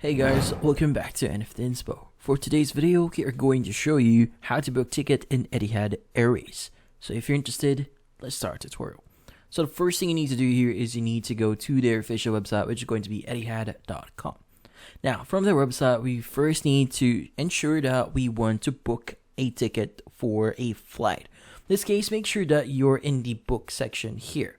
Hey guys, welcome back to NFT Inspo. For today's video, we are going to show you how to book ticket in Etihad Airways. So if you're interested, let's start the tutorial. So the first thing you need to do here is you need to go to their official website, which is going to be etihad.com. Now, from their website, we first need to ensure that we want to book a ticket for a flight. In this case, make sure that you're in the book section here.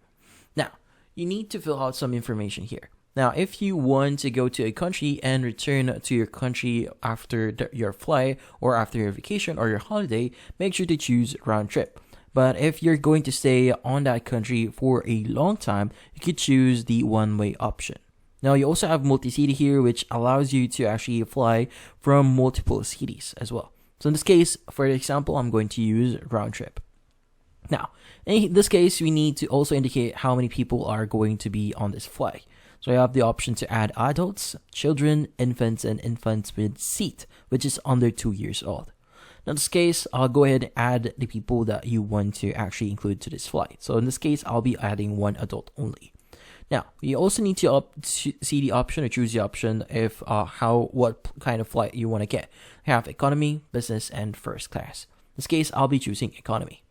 Now, you need to fill out some information here. Now, if you want to go to a country and return to your country after your flight or after your vacation or your holiday, make sure to choose round trip. But if you're going to stay on that country for a long time, you could choose the one-way option. Now, you also have multi-city here, which allows you to actually fly from multiple cities as well. So in this case, for example, I'm going to use round trip. Now, in this case, we need to also indicate how many people are going to be on this flight. So you have the option to add adults, children, infants, and infants with seat, which is under 2 years old. Now in this case, I'll go ahead and add the people that you want to actually include to this flight. So in this case, I'll be adding one adult only. Now, you also need to see the option or choose the option if what kind of flight you want to get. I have economy, business, and first class. In this case, I'll be choosing economy.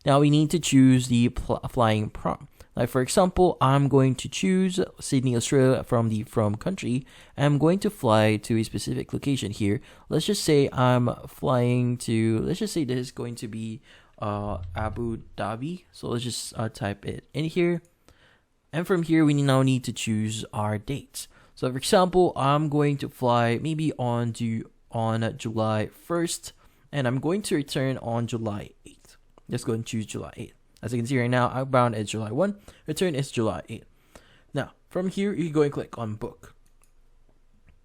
Now we need to choose the flying prompt. Like for example, I'm going to choose Sydney, Australia from country. I'm going to fly to a specific location here. Let's just say I'm flying to, let's just say this is going to be Abu Dhabi. So let's just type it in here. And from here, we now need to choose our dates. So for example, I'm going to fly maybe on July 1st, and I'm going to return on July 8th. Let's go and choose July 8th. As you can see right now, outbound is July 1, return is July 8. Now, from here, you can go and click on book.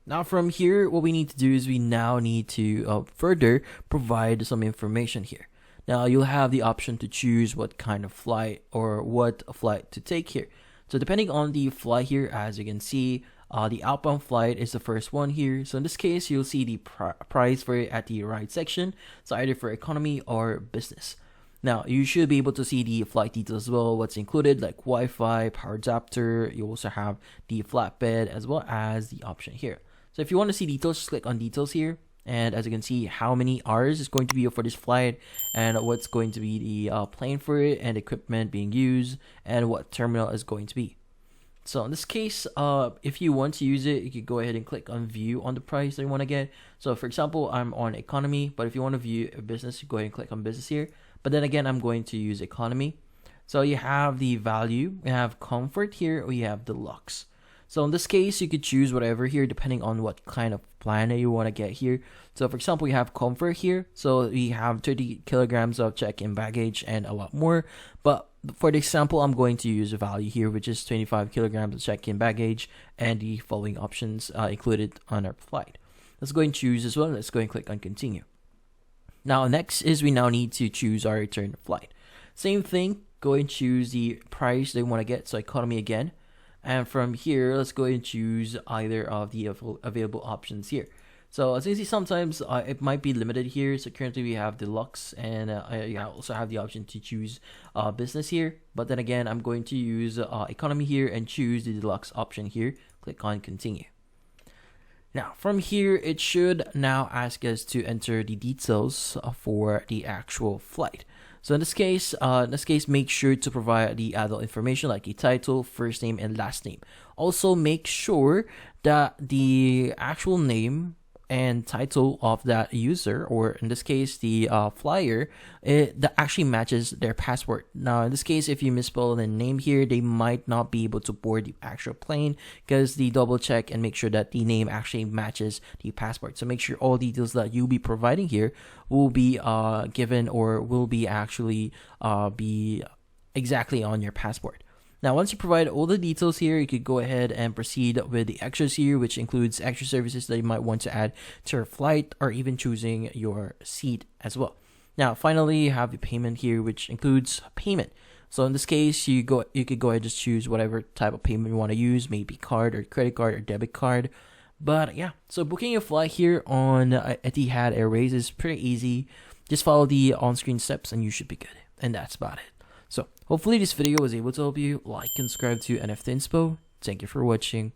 Now, from here, what we need to do is we now need to further provide some information here. Now, you'll have the option to choose what kind of flight or what flight to take here. So, depending on the flight here, as you can see, the outbound flight is the first one here. So, in this case, you'll see the price for it at the right section. So, either for economy or business. Now, you should be able to see the flight details as well, what's included, like Wi-Fi, power adapter. You also have the flatbed as well as the option here. So if you want to see details, just click on details here. And as you can see, how many hours is going to be for this flight and what's going to be the plane for it and equipment being used and what terminal is going to be. So in this case, if you want to use it, you could go ahead and click on view on the price that you want to get. So for example, I'm on economy, but if you want to view a business, you go ahead and click on business here. But then again, I'm going to use economy. So you have the value, you have comfort here, or you have deluxe. So in this case, you could choose whatever here depending on what kind of plan that you want to get here. So for example, you have comfort here. So we have 30 kilograms of check-in baggage and a lot more. But for the example, I'm going to use a value here, which is 25 kilograms of check-in baggage and the following options included on our flight. Let's go and choose as well. Let's go and click on continue. Now, next is we now need to choose our return flight. Same thing, go and choose the price they want to get, so economy again. And from here, let's go and choose either of the available options here. So as you can see, sometimes it might be limited here. So currently we have deluxe and you also have the option to choose business here. But then again, I'm going to use economy here and choose the deluxe option here. Click on continue. Now, from here, it should now ask us to enter the details for the actual flight. So in this case, make sure to provide the adult information like the title, first name, and last name. Also, make sure that the actual name and title of that user, or in this case, the flyer, that actually matches their passport. Now, in this case, if you misspell the name here, they might not be able to board the actual plane because they double check and make sure that the name actually matches the passport. So make sure all details that you'll be providing here will be given or will be actually be exactly on your passport. Now, once you provide all the details here, you could go ahead and proceed with the extras here, which includes extra services that you might want to add to your flight or even choosing your seat as well. Now, finally, you have the payment here, which includes payment. So in this case, you could go ahead and just choose whatever type of payment you want to use, maybe card or credit card or debit card. But yeah, so booking a flight here on Etihad Airways is pretty easy. Just follow the on-screen steps and you should be good. And that's about it. So hopefully this video was able to help you. Like and subscribe to NFT Inspo. Thank you for watching.